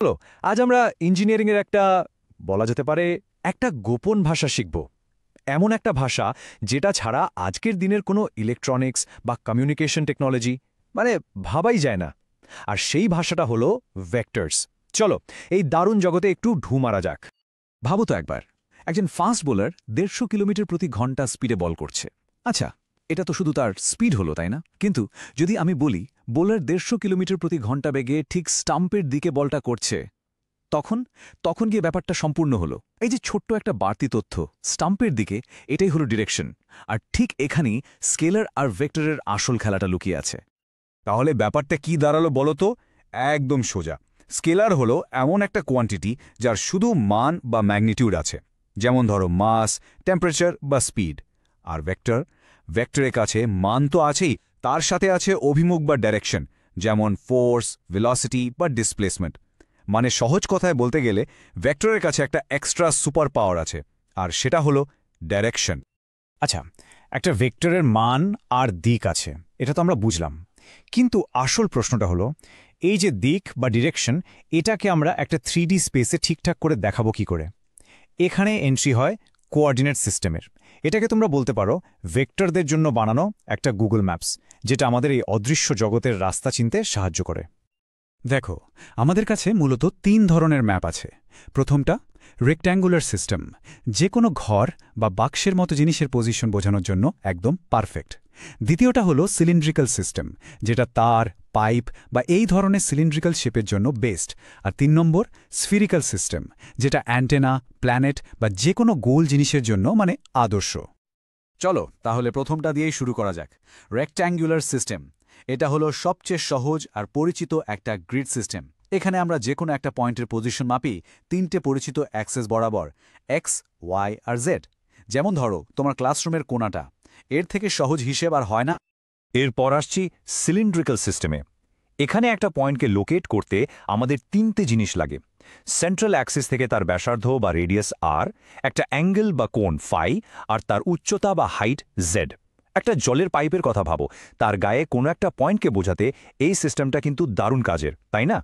হলো আজ আমরা ইঞ্জিনিয়ারিংয়ের একটা বলা যেতে পারে একটা গোপন ভাষা শিখব। এমন একটা ভাষা যেটা ছাড়া আজকের দিনের কোনো ইলেকট্রনিক্স বা কমিউনিকেশন টেকনোলজি ভাবাই যায় না। আর সেই ভাষাটা হলো ভেক্টরস। চলো এই দারুণ জগতে একটু ঢু মারা যাক। ভাবো তো একবার, একজন ফাস্ট বোলার 150 কিলোমিটার প্রতি ঘন্টা স্পিডে বল করছে। আচ্ছা, এটা তো শুধু তার স্পিড হলো, তাই না? কিন্তু যদি আমি বলি বোলার 150 কিলোমিটার প্রতি ঘন্টা বেগে ঠিক স্টাম্পের দিকে বলটা করছে, তখন তখন গিয়ে ব্যাপারটা সম্পূর্ণ হলো। এই যে ছোট্ট একটা বাড়তি তথ্য, স্টাম্পের দিকে, এটাই হলো ডিরেকশন। আর ঠিক এখানেই স্কেলার আর ভেক্টরের আসল খেলাটা লুকিয়ে আছে। তাহলে ব্যাপারটা কি দাঁড়ালো বলো তো? একদম সোজা। স্কেলার হলো এমন একটা কোয়ান্টিটি যার শুধু মান বা ম্যাগনিটিউড আছে, যেমন ধরো মাস, টেম্পারেচার বা স্পিড। আর ভেক্টরের কাছে মান তো আছেই, তার সাথে আছে অভিমুখ বা ডাইরেকশন, যেমন ফোর্স, ভেলোসিটি বা ডিসপ্লেসমেন্ট। মানে সহজ কথায় বলতে গেলে ভেক্টরের কাছে একটা এক্সট্রা সুপার পাওয়ার আছে, আর সেটা হলো ডাইরেকশন। আচ্ছা, একটা ভেক্টরের মান আর দিক আছে, এটা তো আমরা বুঝলাম। কিন্তু আসল প্রশ্নটা হলো এই যে দিক বা ডিরেকশন, এটাকে আমরা একটা 3D স্পেসে ঠিকঠাক করে দেখাবো কি করে? এখানে এন্ট্রি হয় কোঅর্ডিনেট সিস্টেমের। এটাকে তোমরা বলতে পারো ভেক্টরদের জন্য বানানো একটা গুগল ম্যাপস, যেটা আমাদের এই অদৃশ্য জগতের রাস্তা চিনতে সাহায্য করে। দেখো, আমাদের কাছে মূলত 3 ধরনের ম্যাপ আছে। প্রথমটা রেক্ট্যাঙ্গুলার সিস্টেম, যে কোনো ঘর বা বাক্সের মতো জিনিসের পজিশন বোঝানোর জন্য একদম পারফেক্ট। দ্বিতীয়টা হলো সিলিন্ড্রিক্যাল সিস্টেম, যেটা তার, পাইপ বা এই ধরনের সিলিন্ড্রিক্যাল শেপের জন্য বেস্ট। আর 3 নম্বর স্ফিরিক্যাল সিস্টেম, যেটা অ্যান্টেনা, প্ল্যানেট বা যে কোনো গোল জিনিসের জন্য আদর্শ। চলো তাহলে প্রথমটা দিয়েই শুরু করা যাক। রেক্ট্যাঙ্গুলার সিস্টেম, এটা হলো সবচেয়ে সহজ আর পরিচিত একটা গ্রিড সিস্টেম। এখানে আমরা যে কোনো একটা পয়েন্টের পজিশন মাপি 3টে পরিচিত অ্যাক্সেস বরাবর, এক্স, ওয়াই আর জেড। যেমন ধরো তোমার ক্লাসরুমের কোণাটা, এর থেকে সহজ হিসেব আর হয় না। এরপর আসছি সিলিন্ড্রিক্যাল সিস্টেমে। এখানে একটা পয়েন্টকে লোকেট করতে আমাদের 3টে জিনিস লাগে। সেন্ট্রাল অ্যাক্সিস থেকে তার ব্যাসার্ধ বা রেডিয়াস আর, একটা অ্যাঙ্গেল বা কোণ ফাই, আর তার উচ্চতা বা হাইট জেড। একটা জলের পাইপের কথা ভাবো, তার গায়ে কোনো একটা পয়েন্টকে বোঝাতে এই সিস্টেমটা কিন্তু দারুণ কাজের, তাই না?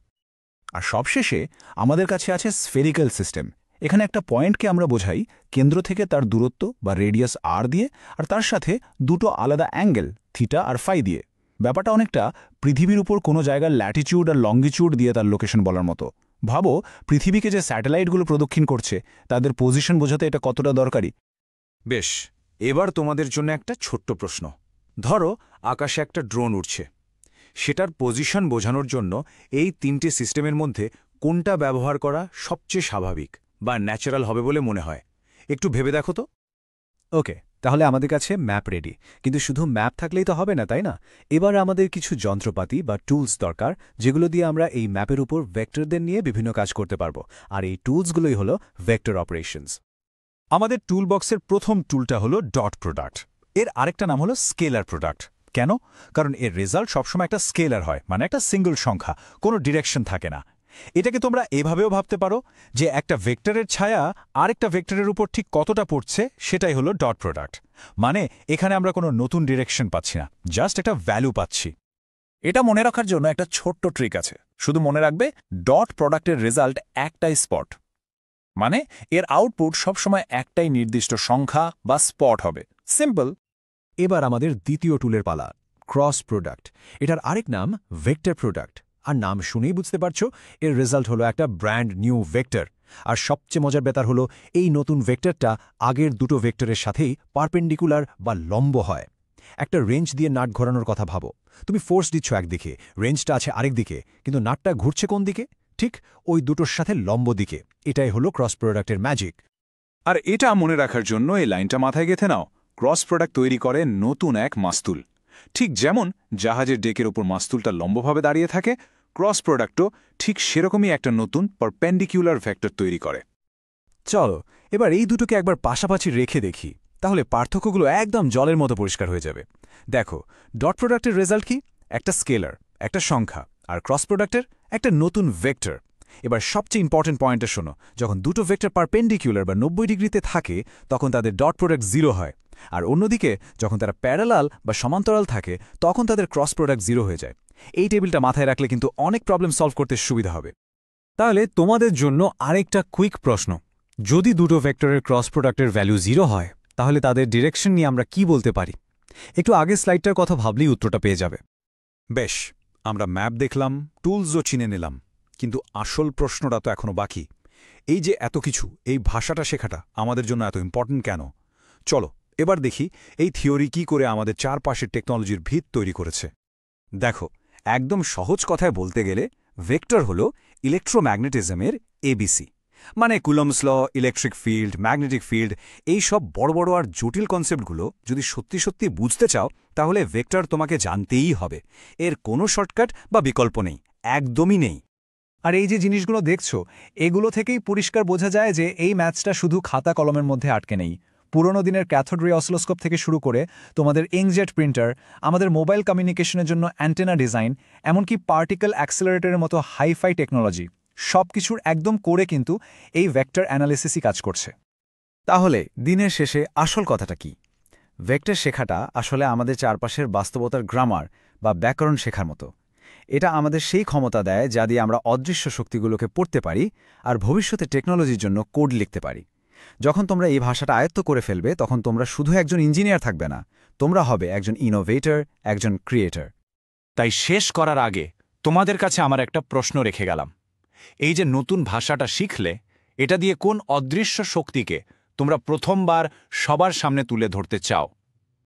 আর সবশেষে আমাদের কাছে আছে স্ফেরিক্যাল সিস্টেম। এখানে একটা পয়েন্টকে আমরা বোঝাই কেন্দ্র থেকে তার দূরত্ব বা রেডিয়াস আর দিয়ে, আর তার সাথে দুটো আলাদা অ্যাঙ্গেল থিটা আর ফাই দিয়ে। ব্যাপারটা অনেকটা পৃথিবীর উপর কোনো জায়গার ল্যাটিচিউড আর লঙ্গিচিউড দিয়ে তার লোকেশন বলার মতো। ভাবো, পৃথিবীকে যে স্যাটেলাইটগুলো প্রদক্ষিণ করছে তাদের পজিশন বোঝাতে এটা কতটা দরকারি। বেশ, এবার তোমাদের জন্য একটা ছোট্ট প্রশ্ন। ধরো আকাশে একটা ড্রোন উড়ছে, সেটার পজিশন বোঝানোর জন্য এই 3টে সিস্টেমের মধ্যে কোনটা ব্যবহার করা সবচেয়ে স্বাভাবিক বা ন্যাচারাল হবে বলে মনে হয়? একটু ভেবে দেখো তো। ওকে, তাহলে আমাদের কাছে ম্যাপ রেডি। কিন্তু শুধু ম্যাপ থাকলেই তো হবে না, তাই না? এবার আমাদের কিছু যন্ত্রপাতি বা টুলস দরকার, যেগুলো দিয়ে আমরা এই ম্যাপের উপর ভেক্টরদের নিয়ে বিভিন্ন কাজ করতে পারবো। আর এই টুলসগুলোই হলো ভেক্টর অপারেশনস। আমাদের টুলবক্সের প্রথম টুলটা হলো ডট প্রোডাক্ট। এর আরেকটা নাম হলো স্কেলার প্রোডাক্ট। কেন? কারণ এর রেজাল্ট সবসময় একটা স্কেলার হয়, মানে একটা সিঙ্গল সংখ্যা, কোনো ডিরেকশন থাকে না। এটাকে তোমরা এভাবেও ভাবতে পারো যে একটা ভেক্টরের ছায়া আরেকটা ভেক্টরের উপর ঠিক কতটা পড়ছে, সেটাই হলো ডট প্রোডাক্ট। মানে এখানে আমরা কোনো নতুন ডিরেকশন পাচ্ছি না, জাস্ট একটা ভ্যালু পাচ্ছি। এটা মনে রাখার জন্য একটা ছোট্ট ট্রিক আছে। শুধু মনে রাখবে, ডট প্রোডাক্টের রেজাল্ট একটাই স্পট, মানে এর আউটপুট সবসময় একটাই নির্দিষ্ট সংখ্যা বা স্পট হবে। সিম্পল। এবার আমাদের দ্বিতীয় টুলের পালা, ক্রস প্রোডাক্ট। এটার আরেক নাম ভেক্টর প্রোডাক্ট। আর নাম শুনেই বুঝতে পারছো, এর রেজাল্ট হলো একটা ব্র্যান্ড নিউ ভেক্টর। আর সবচেয়ে মজার ব্যাপার হলো এই নতুন ভেক্টরটা আগের দুটো ভেক্টরের সাথেই পারপেন্ডিকুলার বা লম্ব হয়। একটা রেঞ্জ দিয়ে নাট ঘোরানোর কথা ভাবো। তুমি ফোর্স দিচ্ছ একদিকে, রেঞ্জটা আছে আরেক দিকে, কিন্তু নাটটা ঘুরছে কোন দিকে? ঠিক ওই দুটোর সাথে লম্ব দিকে। এটাই হলো ক্রস প্রোডাক্টের ম্যাজিক। আর এটা মনে রাখার জন্য এই লাইনটা মাথায় গেঁথে নাও, ক্রস প্রোডাক্ট তৈরি করে নতুন এক মাস্তুল। ঠিক যেমন জাহাজের ডেকের ওপর মাস্তুলটা লম্বভাবে দাঁড়িয়ে থাকে, ক্রস প্রোডাক্টও ঠিক সেরকমই একটা নতুন পারপেন্ডিকুলার ভেক্টর তৈরি করে। চলো এবার এই দুটোকে একবার পাশাপাশি রেখে দেখি, তাহলে পার্থক্যগুলো একদম জলের মতো পরিষ্কার হয়ে যাবে। দেখো, ডট প্রোডাক্টের রেজাল্ট কি? একটা স্কেলার, একটা সংখ্যা। আর ক্রস প্রোডাক্টের একটা নতুন ভেক্টর। এবার সবচেয়ে ইম্পর্টেন্ট পয়েন্টটা শোনো, যখন দুটো ভেক্টর পারপেন্ডিকুলার বা 90 ডিগ্রিতে থাকে, তখন তাদের ডট প্রোডাক্ট 0 হয়। আর অন্যদিকে যখন তারা প্যারালাল বা সমান্তরাল থাকে, তখন তাদের ক্রস প্রোডাক্ট 0 হয়ে যায়। এই টেবিলটা মাথায় রাখলে কিন্তু অনেক প্রবলেম সলভ করতে সুবিধা হবে। তাহলে তোমাদের জন্য আরেকটা কুইক প্রশ্ন, যদি দুটো ভেক্টরের ক্রস প্রোডাক্টের ভ্যালু 0 হয় তাহলে তাদের ডিরেকশন নিয়ে আমরা কি বলতে পারি? একটু আগের স্লাইডটার কথা ভাবলেই উত্তরটা পেয়ে যাবে। বেশ, আমরা ম্যাপ দেখলাম, টুলসও চিনে নিলাম, কিন্তু আসল প্রশ্নটা তো এখনো বাকি। এই যে এত কিছু, এই ভাষাটা শেখাটা আমাদের জন্য এত ইম্পর্ট্যান্ট কেন? চলো এবার দেখি এই থিওরি কি করে আমাদের চারপাশের টেকনোলজির ভিত তৈরি করেছে। দেখো, একদম সহজ কথায় বলতে গেলে ভেক্টর হল ইলেকট্রোম্যাগনেটিজমের এবিসি। মানে Coulomb's law, electric field, magnetic field, এই সব বড় বড় আর জটিল কনসেপ্টগুলো যদি সত্যি সত্যি বুঝতে চাও তাহলে ভেক্টর তোমাকে জানতেই হবে। এর কোনো শর্টকাট বা বিকল্প নেই, একদমই নেই। আর এই যে জিনিসগুলো দেখছো, এগুলো থেকেই পরিষ্কার বোঝা যায় যে এই ম্যাথসটা শুধু খাতা কলমের মধ্যে আটকে নেই। পুরনো দিনের ক্যাথোড রে অসিলোস্কোপ থেকে শুরু করে তোমাদের ইঙ্কজেট প্রিন্টার, আমাদের মোবাইল কমিউনিকেশনের জন্য অ্যান্টেনা ডিজাইন, এমনকি পার্টিকেল অ্যাক্সেলারেটরের মতো হাইফাই টেকনোলজি, সব কিছুর একদম করে কিন্তু এই ভেক্টর অ্যানালিসিসই কাজ করছে। তাহলে দিনের শেষে আসল কথাটা কি? ভেক্টর শেখাটা আসলে আমাদের চারপাশের বাস্তবতার গ্রামার বা ব্যাকরণ শেখার মতো। এটা আমাদের সেই ক্ষমতা দেয় যা দিয়ে আমরা অদৃশ্য শক্তিগুলোকে পড়তে পারি আর ভবিষ্যতে টেকনোলজির জন্য কোড লিখতে পারি। যখন তোমরা এই ভাষাটা আয়ত্ত করে ফেলবে তখন তোমরা শুধু একজন ইঞ্জিনিয়ার থাকবে না, তোমরা হবে একজন ইনোভেটর, একজন ক্রিয়েটর। তাই শেষ করার আগে তোমাদের কাছে আমার একটা প্রশ্ন রেখে গেলাম। এই যে নতুন ভাষাটা শিখলে, এটা দিয়ে কোন অদৃশ্য শক্তিকে তোমরা প্রথমবার সবার সামনে তুলে ধরতে চাও?